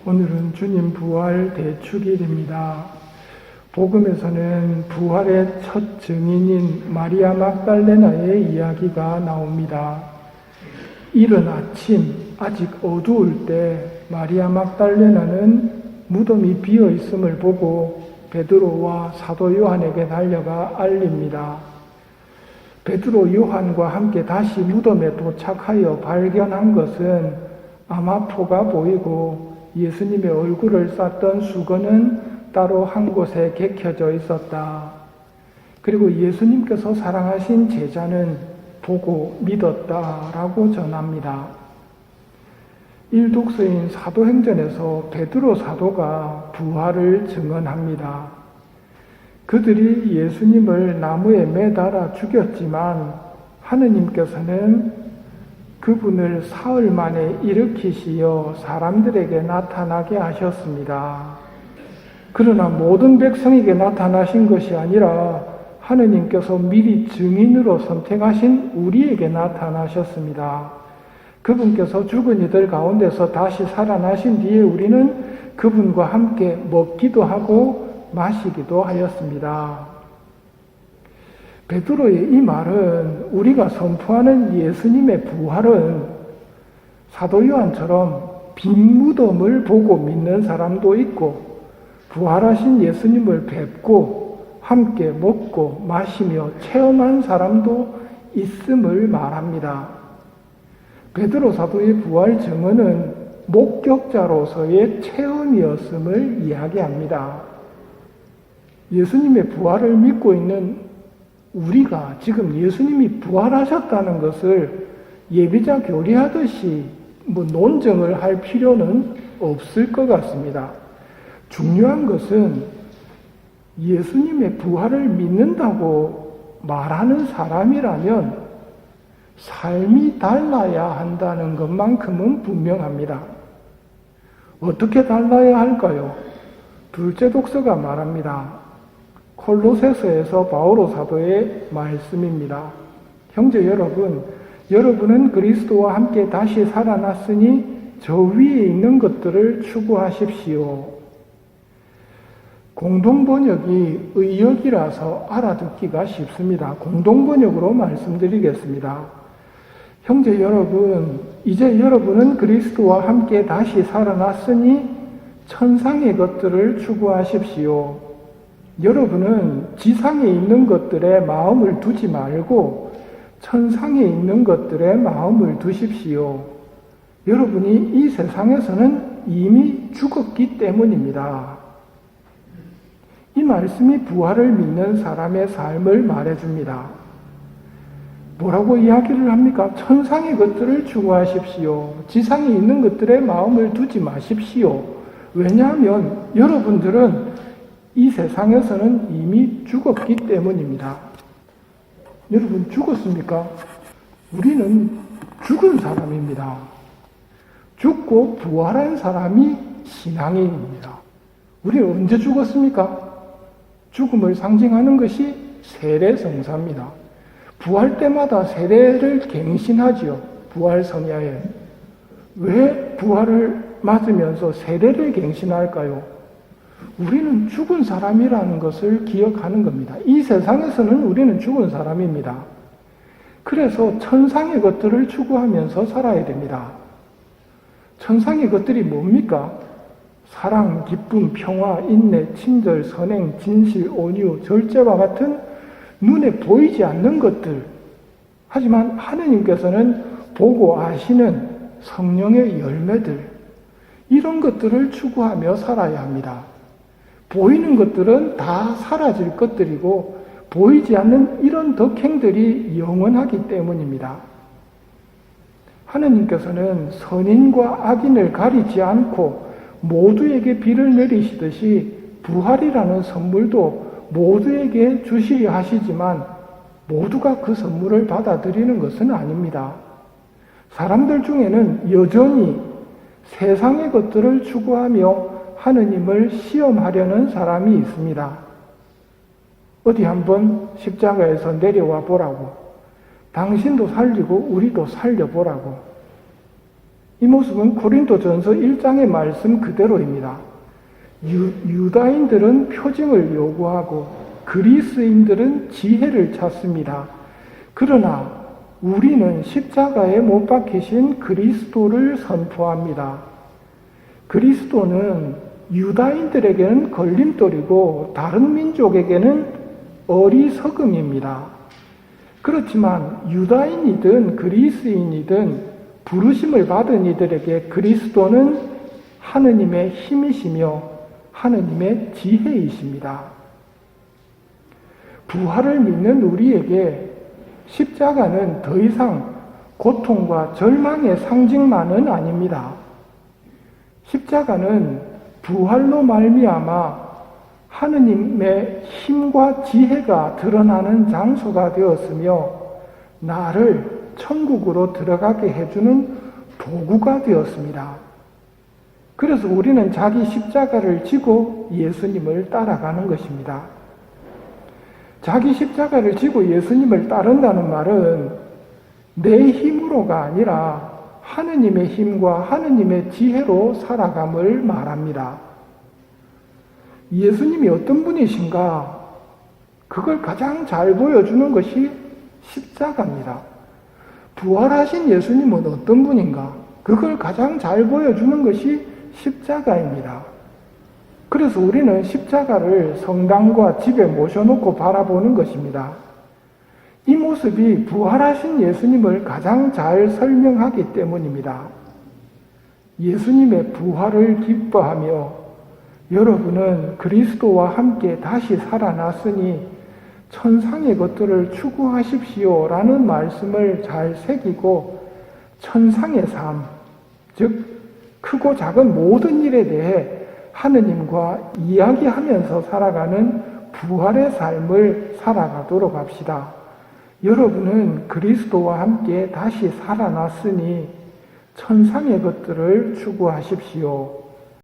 오늘은 주님 부활 대축일입니다. 복음에서는 부활의 첫 증인인 마리아 막달레나의 이야기가 나옵니다. 이른 아침 아직 어두울 때 마리아 막달레나는 무덤이 비어 있음을 보고 베드로와 사도 요한에게 달려가 알립니다. 베드로 요한과 함께 다시 무덤에 도착하여 발견한 것은 아마포가 보이고 예수님의 얼굴을 쌌던 수건은 따로 한 곳에 개켜져 있었다. 그리고 예수님께서 사랑하신 제자는 보고 믿었다라고 전합니다. 일독서인 사도행전에서 베드로 사도가 부활을 증언합니다. 그들이 예수님을 나무에 매달아 죽였지만 하느님께서는 그분을 사흘 만에 일으키시어 사람들에게 나타나게 하셨습니다. 그러나 모든 백성에게 나타나신 것이 아니라 하느님께서 미리 증인으로 선택하신 우리에게 나타나셨습니다. 그분께서 죽은 이들 가운데서 다시 살아나신 뒤에 우리는 그분과 함께 먹기도 하고 마시기도 하였습니다. 베드로의 이 말은 우리가 선포하는 예수님의 부활은 사도 요한처럼 빈 무덤을 보고 믿는 사람도 있고 부활하신 예수님을 뵙고 함께 먹고 마시며 체험한 사람도 있음을 말합니다. 베드로 사도의 부활 증언은 목격자로서의 체험이었음을 이야기합니다. 예수님의 부활을 믿고 있는 우리가 지금 예수님이 부활하셨다는 것을 예비자 교리하듯이 논증을 할 필요는 없을 것 같습니다. 중요한 것은 예수님의 부활을 믿는다고 말하는 사람이라면 삶이 달라야 한다는 것만큼은 분명합니다. 어떻게 달라야 할까요? 둘째 독서가 말합니다. 콜로새서에서 바오로 사도의 말씀입니다. 형제 여러분, 여러분은 그리스도와 함께 다시 살아났으니 저 위에 있는 것들을 추구하십시오. 공동번역이 의역이라서 알아듣기가 쉽습니다. 공동번역으로 말씀드리겠습니다. 형제 여러분, 이제 여러분은 그리스도와 함께 다시 살아났으니 천상의 것들을 추구하십시오. 여러분은 지상에 있는 것들에 마음을 두지 말고 천상에 있는 것들에 마음을 두십시오. 여러분이 이 세상에서는 이미 죽었기 때문입니다. 이 말씀이 부활을 믿는 사람의 삶을 말해줍니다. 뭐라고 이야기를 합니까? 천상의 것들을 추구하십시오. 지상에 있는 것들에 마음을 두지 마십시오. 왜냐하면 여러분들은 이 세상에서는 이미 죽었기 때문입니다. 여러분 죽었습니까? 우리는 죽은 사람입니다. 죽고 부활한 사람이 신앙인입니다. 우리는 언제 죽었습니까? 죽음을 상징하는 것이 세례성사입니다. 부활 때마다 세례를 갱신하지요. 부활 성야에. 왜 부활을 맞으면서 세례를 갱신할까요? 우리는 죽은 사람이라는 것을 기억하는 겁니다. 이 세상에서는 우리는 죽은 사람입니다. 그래서 천상의 것들을 추구하면서 살아야 됩니다. 천상의 것들이 뭡니까? 사랑, 기쁨, 평화, 인내, 친절, 선행, 진실, 온유, 절제와 같은 눈에 보이지 않는 것들. 하지만 하느님께서는 보고 아시는 성령의 열매들, 이런 것들을 추구하며 살아야 합니다. 보이는 것들은 다 사라질 것들이고 보이지 않는 이런 덕행들이 영원하기 때문입니다. 하느님께서는 선인과 악인을 가리지 않고 모두에게 비를 내리시듯이 부활이라는 선물도 모두에게 주시려 하시지만 모두가 그 선물을 받아들이는 것은 아닙니다. 사람들 중에는 여전히 세상의 것들을 추구하며 하느님을 시험하려는 사람이 있습니다. 어디 한번 십자가에서 내려와 보라고. 당신도 살리고 우리도 살려보라고. 이 모습은 고린도전서 1장의 말씀 그대로입니다. 유다인들은 표징을 요구하고 그리스인들은 지혜를 찾습니다. 그러나 우리는 십자가에 못 박히신 그리스도를 선포합니다. 그리스도는 유다인들에게는 걸림돌이고 다른 민족에게는 어리석음입니다. 그렇지만 유다인이든 그리스인이든 부르심을 받은 이들에게 그리스도는 하느님의 힘이시며 하느님의 지혜이십니다. 부활을 믿는 우리에게 십자가는 더 이상 고통과 절망의 상징만은 아닙니다. 십자가는 부활로 말미암아 하느님의 힘과 지혜가 드러나는 장소가 되었으며 나를 천국으로 들어가게 해주는 도구가 되었습니다. 그래서 우리는 자기 십자가를 지고 예수님을 따라가는 것입니다. 자기 십자가를 지고 예수님을 따른다는 말은 내 힘으로가 아니라 하느님의 힘과 하느님의 지혜로 살아감을 말합니다. 예수님이 어떤 분이신가? 그걸 가장 잘 보여주는 것이 십자가입니다. 부활하신 예수님은 어떤 분인가? 그걸 가장 잘 보여주는 것이 십자가입니다. 그래서 우리는 십자가를 성당과 집에 모셔놓고 바라보는 것입니다. 이 모습이 부활하신 예수님을 가장 잘 설명하기 때문입니다. 예수님의 부활을 기뻐하며 여러분은 그리스도와 함께 다시 살아났으니 천상의 것들을 추구하십시오 라는 말씀을 잘 새기고 천상의 삶, 즉 크고 작은 모든 일에 대해 하느님과 이야기하면서 살아가는 부활의 삶을 살아가도록 합시다. 여러분은 그리스도와 함께 다시 살아났으니 천상의 것들을 추구하십시오.